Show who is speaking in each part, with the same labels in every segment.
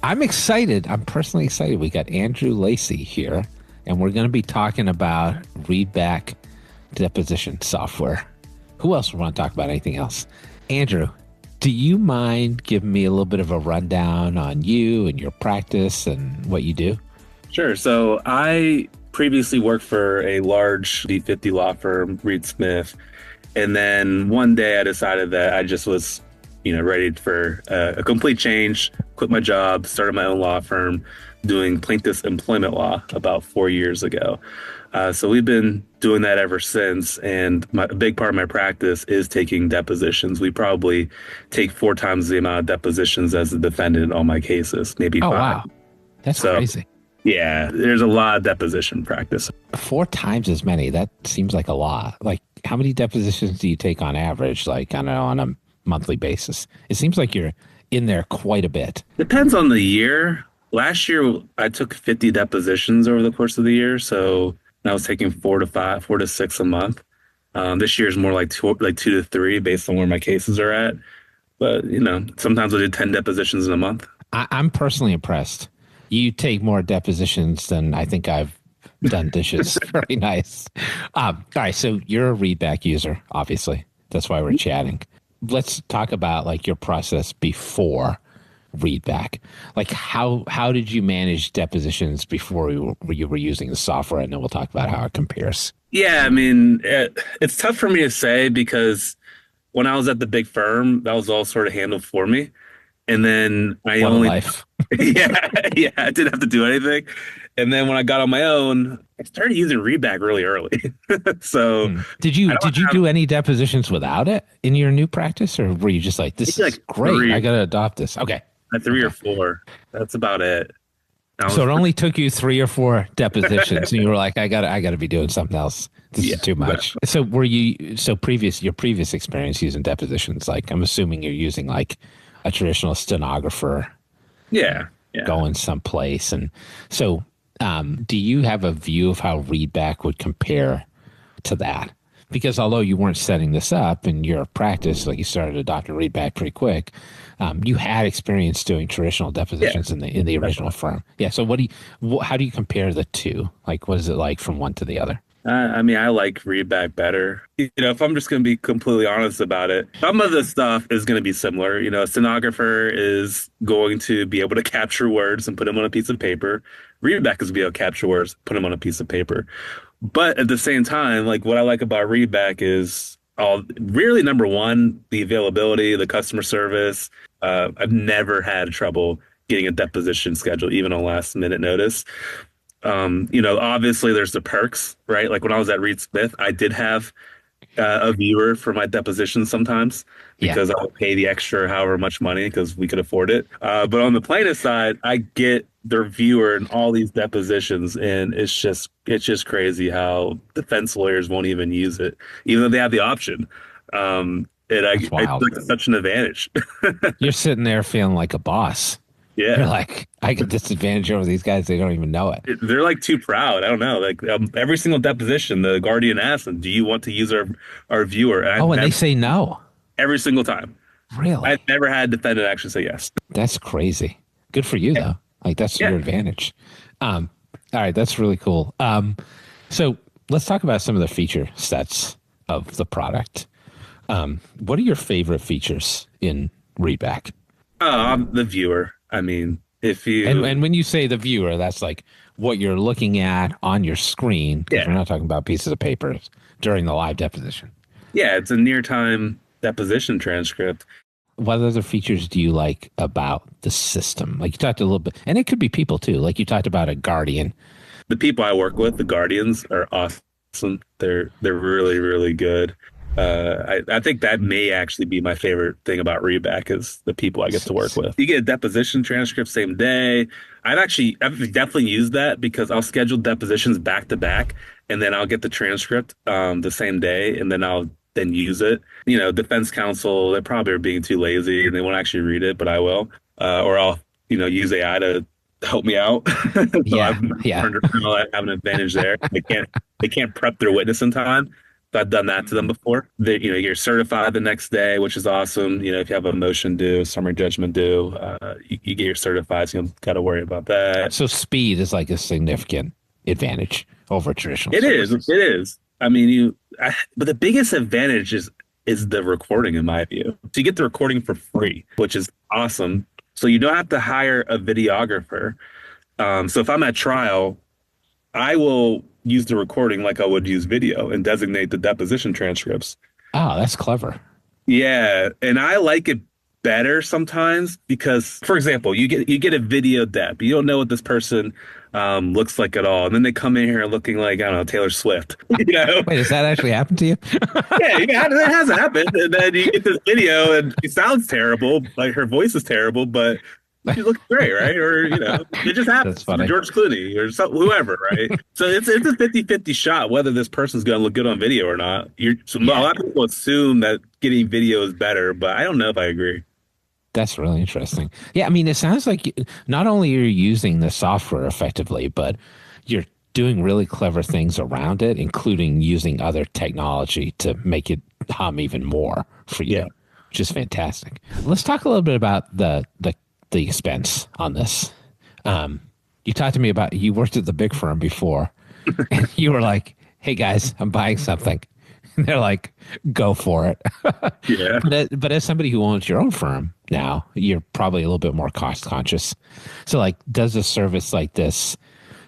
Speaker 1: I'm excited. I'm personally excited. We got Andrew Lacy here, and we're going to be talking about Readback deposition software. Who else would want to talk about anything else? Andrew, do you mind giving me a little bit of a rundown on you and your practice and what you do?
Speaker 2: Sure. So I previously worked for a large D50 law firm, Reed Smith. And then one day I decided that I just was, ready for a complete change, quit my job, started my own law firm doing plaintiff's employment law about 4 years ago. So we've been doing that ever since. And a big part of my practice is taking depositions. We probably take 4 times the amount of depositions as the defendant in all my cases, maybe 5.
Speaker 1: Wow. That's crazy.
Speaker 2: Yeah, there's a lot of deposition practice.
Speaker 1: 4 times as many. That seems like a lot. Like, how many depositions do you take on average, like, I don't know, on a monthly basis? It seems like you're in there quite a bit.
Speaker 2: Depends on the year. Last year, I took 50 depositions over the course of the year. So I was taking 4 to 6 a month. This year is more like 2 to 3 based on where my cases are at. But, sometimes I do 10 depositions in a month.
Speaker 1: I'm personally impressed. You take more depositions than I think I've done dishes. Very nice. All right. So you're a Readback user, obviously. That's why we're chatting. Let's talk about like your process before Readback. Like how did you manage depositions before you were using the software? And then we'll talk about how it compares.
Speaker 2: Yeah, I mean, it's tough for me to say because when I was at the big firm, that was all sort of handled for me. And then I
Speaker 1: life.
Speaker 2: yeah, I didn't have to do anything. And then when I got on my own, I started using Readback really early. So
Speaker 1: did you do any depositions without it in your new practice, or were you just like, this is like great, 3. I got to adopt this? Okay.
Speaker 2: 3 or 4. That's about it.
Speaker 1: So it only took you 3 or 4 depositions, and you were like, I got to be doing something else. This is too much. So your previous experience using depositions, like I'm assuming you're using like a traditional stenographer.
Speaker 2: Yeah.
Speaker 1: Going someplace. And so do you have a view of how Readback would compare to that? Because although you weren't setting this up in your practice, like you started adopting Readback pretty quick, you had experience doing traditional depositions in the original firm. Yeah. So how do you compare the two? Like, what is it like from one to the other?
Speaker 2: I mean, I like Readback better. If I'm just going to be completely honest about it, some of the stuff is going to be similar. A stenographer is going to be able to capture words and put them on a piece of paper. Readback is going to be able to capture words, put them on a piece of paper. But at the same time, like what I like about Readback is really number one, the availability, the customer service. I've never had trouble getting a deposition scheduled, even on last minute notice. Obviously there's the perks, right? Like when I was at Reed Smith, I did have a viewer for my depositions sometimes because I would pay the extra however much money because we could afford it. But on the plaintiff side, I get their viewer in all these depositions, and it's just crazy how defense lawyers won't even use it, even though they have the option. I think it's such an advantage.
Speaker 1: You're sitting there feeling like a boss.
Speaker 2: Yeah.
Speaker 1: You're like, I get this advantage over these guys. They don't even know it.
Speaker 2: They're like too proud. I don't know. Like every single deposition, the guardian asks them, do you want to use our viewer? And
Speaker 1: they say no.
Speaker 2: Every single time.
Speaker 1: Really?
Speaker 2: I've never had a defendant actually say yes.
Speaker 1: That's crazy. Good for you, though. Like, that's your advantage. All right. That's really cool. So let's talk about some of the feature sets of the product. What are your favorite features in Readback?
Speaker 2: The viewer. I mean, if you...
Speaker 1: And when you say the viewer, that's like what you're looking at on your screen. Because we're not talking about pieces of paper during the live deposition.
Speaker 2: Yeah, it's a near-time deposition transcript.
Speaker 1: What other features do you like about the system? Like you talked a little bit, and it could be people too. Like you talked about a guardian.
Speaker 2: The people I work with, the guardians, are awesome. They're really, really good. I think that may actually be my favorite thing about Readback is the people I get to work with. You get a deposition transcript same day. I've definitely used that because I'll schedule depositions back to back, and then I'll get the transcript the same day, and then I'll then use it. Defense counsel, they probably are being too lazy and they won't actually read it, but I will. Or I'll use AI to help me out. So I have an advantage there. They can't prep their witness in time. I've done that to them before. You're certified the next day, which is awesome. If you have a motion due, summary judgment due, you get your certified, so you don't got to worry about that.
Speaker 1: So speed is like a significant advantage over traditional
Speaker 2: It is. It
Speaker 1: services.
Speaker 2: is. I mean, but the biggest advantage is the recording, in my view. So you get the recording for free, which is awesome. So you don't have to hire a videographer. So if I'm at trial, I will use the recording like I would use video and designate the deposition transcripts.
Speaker 1: Oh, that's clever.
Speaker 2: Yeah, and I like it better sometimes because, for example, you get a video dep. You don't know what this person looks like at all, and then they come in here looking like, I don't know, Taylor Swift.
Speaker 1: Wait, does that actually happen to you?
Speaker 2: Yeah, it has happened. And then you get this video, and she sounds terrible, like her voice is terrible, but she looks great, right? Or it just
Speaker 1: That's
Speaker 2: happens.
Speaker 1: funny.
Speaker 2: George Clooney or whoever, right? So it's a 50-50 shot whether this person's going to look good on video or not. A
Speaker 1: Yeah,
Speaker 2: lot of people assume that getting video is better, but I don't know if I agree.
Speaker 1: that's really interesting. Yeah, I mean, it sounds like not only are you using the software effectively, but you're doing really clever things around it, including using other technology to make it hum even more for you,
Speaker 2: Yeah.
Speaker 1: which is fantastic. Let's talk a little bit about the expense on this. You talked to me about you worked at the big firm before, and you were like, "Hey guys, I'm buying something." And they're like, "Go for it."
Speaker 2: Yeah.
Speaker 1: But as somebody who owns your own firm now, you're probably a little bit more cost conscious. So, like, does a service like this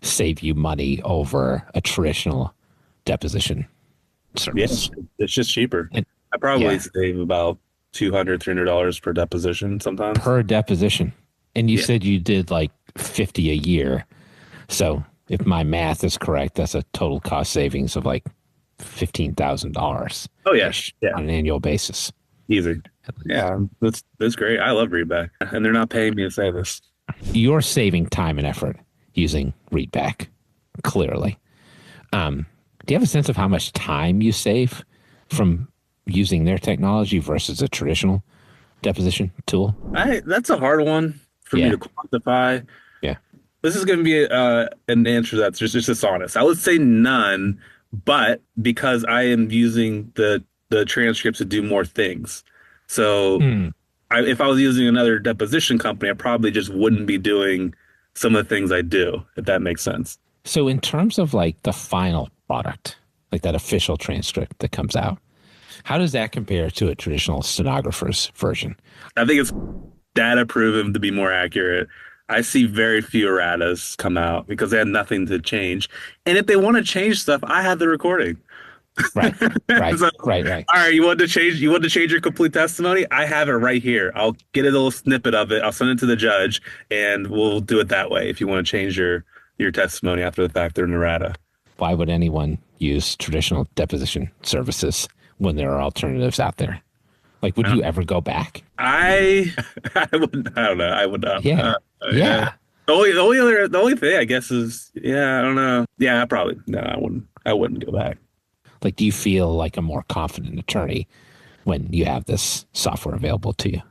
Speaker 1: save you money over a traditional deposition
Speaker 2: Yeah.
Speaker 1: service?
Speaker 2: It's just cheaper.
Speaker 1: And
Speaker 2: I probably
Speaker 1: yeah,
Speaker 2: save about $200, $300 per deposition sometimes.
Speaker 1: per deposition. And you
Speaker 2: Yeah.
Speaker 1: said you did like 50 a year. So, if my math is correct, that's a total cost savings of like $15,000
Speaker 2: Oh yeah.
Speaker 1: ish
Speaker 2: Yeah.
Speaker 1: on an annual basis.
Speaker 2: Easy. Yeah. That's great. I love Readback. And they're not paying me to say this.
Speaker 1: You're saving time and effort using Readback, clearly. Do you have a sense of how much time you save from using their technology versus a traditional deposition tool?
Speaker 2: That's a hard one for me
Speaker 1: Yeah,
Speaker 2: to quantify.
Speaker 1: yeah.
Speaker 2: This is going to be an answer that's just dishonest. I would say none, but because I am using the transcripts to do more things. So
Speaker 1: Hmm.
Speaker 2: if I was using another deposition company, I probably just wouldn't be doing some of the things I do, if that makes sense.
Speaker 1: So, in terms of like the final product, like that official transcript that comes out, how does that compare to a traditional stenographer's version?
Speaker 2: I think it's data proven to be more accurate. I see very few erratas come out because they had nothing to change. And if they want to change stuff, I have the recording.
Speaker 1: Right, right,
Speaker 2: So,
Speaker 1: right, right.
Speaker 2: all right, you want to change your complete testimony? I have it right here. I'll get a little snippet of it. I'll send it to the judge and we'll do it that way if you want to change your testimony after the fact or an errata.
Speaker 1: Why would anyone use traditional deposition services when there are alternatives out there? Like, would you ever go back?
Speaker 2: I I don't know. I would not.
Speaker 1: Yeah,
Speaker 2: Yeah.
Speaker 1: yeah.
Speaker 2: The only thing I guess is, yeah, I don't know. Yeah, probably no, I wouldn't go back.
Speaker 1: Like, do you feel like a more confident attorney when you have this software available to you?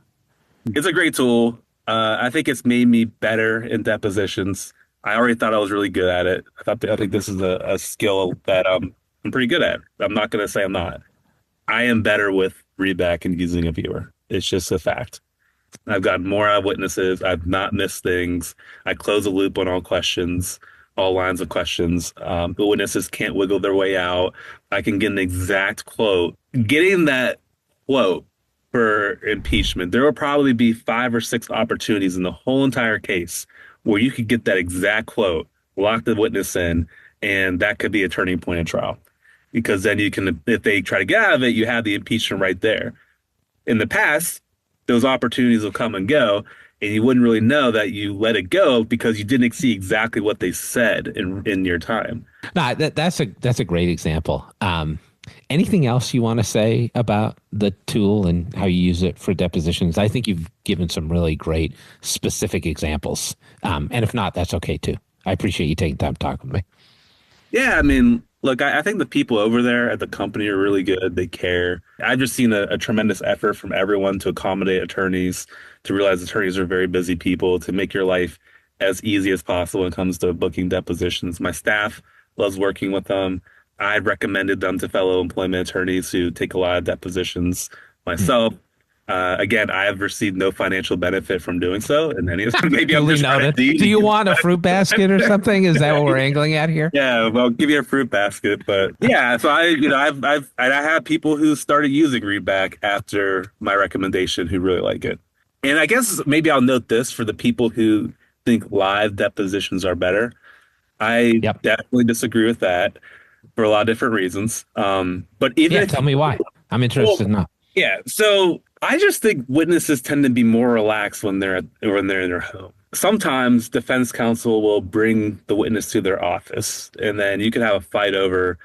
Speaker 2: It's a great tool. I think it's made me better in depositions. I already thought I was really good at it. I think this is a skill that I'm pretty good at. I'm not going to say I'm not. I am better with readback and using a viewer. It's just a fact. I've got more eyewitnesses. I've not missed things. I close a loop on all questions, all lines of questions. The witnesses can't wiggle their way out. I can get an exact quote. Getting that quote for impeachment, there will probably be 5 or 6 opportunities in the whole entire case where you could get that exact quote, lock the witness in, and that could be a turning point in trial. Because then you can, if they try to get out of it, you have the impeachment right there. In the past, those opportunities will come and go, and you wouldn't really know that you let it go because you didn't see exactly what they said in your time.
Speaker 1: No, that's a great example. Anything else you want to say about the tool and how you use it for depositions? I think you've given some really great specific examples. And if not, that's okay too. I appreciate you taking time to talk with me.
Speaker 2: Yeah, I mean, look, I think the people over there at the company are really good. They care. I've just seen a tremendous effort from everyone to accommodate attorneys, to realize attorneys are very busy people, to make your life as easy as possible when it comes to booking depositions. My staff loves working with them. I've recommended them to fellow employment attorneys who take a lot of depositions myself. Again, I have received no financial benefit from doing so, and then maybe I'm just
Speaker 1: noted. Do you want a fruit basket or something? Is that what we're angling at here?
Speaker 2: Yeah, well, I'll give you a fruit basket, but yeah. So I have people who started using Readback after my recommendation who really like it, and I guess maybe I'll note this for the people who think live depositions are better. I definitely disagree with that for a lot of different reasons. But even
Speaker 1: tell me why. I'm interested now.
Speaker 2: Yeah, so I just think witnesses tend to be more relaxed when they're in their home. Sometimes defense counsel will bring the witness to their office, and then you can have a fight over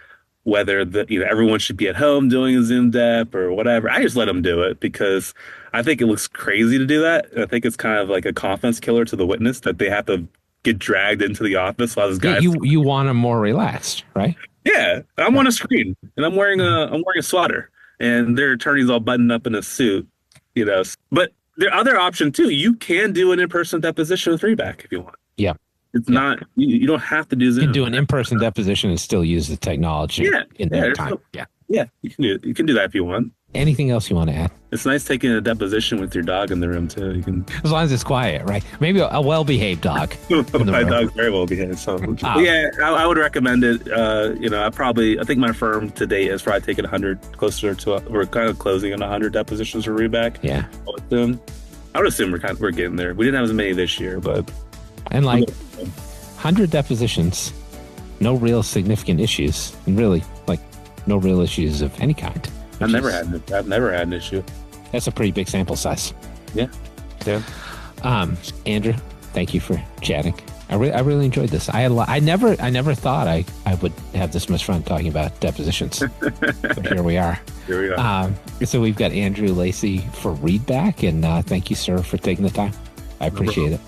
Speaker 2: whether everyone should be at home doing a Zoom dep or whatever. I just let them do it because I think it looks crazy to do that. I think it's kind of like a confidence killer to the witness that they have to get dragged into the office while this guy.
Speaker 1: You want them more relaxed, right?
Speaker 2: Yeah, I'm on a screen and I'm wearing a sweater, and their attorney's all buttoned up in a suit, But the other option too, you can do an in-person deposition with Readback if you want.
Speaker 1: Yeah,
Speaker 2: it's not you don't have to do Zoom.
Speaker 1: You can do an in-person deposition and still use the technology in that time.
Speaker 2: Yeah, you can do that if you want.
Speaker 1: Anything else you want to add? It's
Speaker 2: nice taking a deposition with your dog in the room too. You can,
Speaker 1: as long as it's quiet, right? Maybe a well-behaved dog.
Speaker 2: My dog's very well-behaved. So yeah, I would recommend it. I think my firm to date has probably taken 100, we're kind of closing on 100 depositions for Readback.
Speaker 1: Yeah,
Speaker 2: I would assume we're getting there. We didn't have as many this year, but
Speaker 1: 100 depositions, no real significant issues, and really no real issues of any kind.
Speaker 2: I've never had an issue.
Speaker 1: That's a pretty big sample size.
Speaker 2: Yeah.
Speaker 1: Andrew, thank you for chatting. I really enjoyed this. I never thought I would have this much fun talking about depositions. But here we are. So we've got Andrew Lacy for Readback, and thank you, sir, for taking the time. I appreciate it.